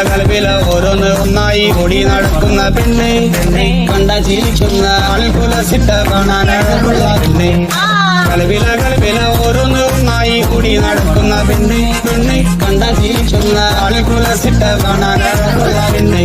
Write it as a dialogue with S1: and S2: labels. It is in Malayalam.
S1: കലവില ഓരോന്ന് ഒന്നായി ഓടി നടക്കുന്ന പെണ്ണ് കണ്ട ചിരിക്കുന്ന ആൾക്കുലസിട്ട കാണാനുള്ള പെണ്ണ് കലവില ഓരോന്ന് ഒന്നായി ഓടി നടക്കുന്ന പെണ്ണ് കണ്ട ചിരിക്കുന്ന ആൾക്കുലസിട്ട കാണാനുള്ള പെണ്ണ്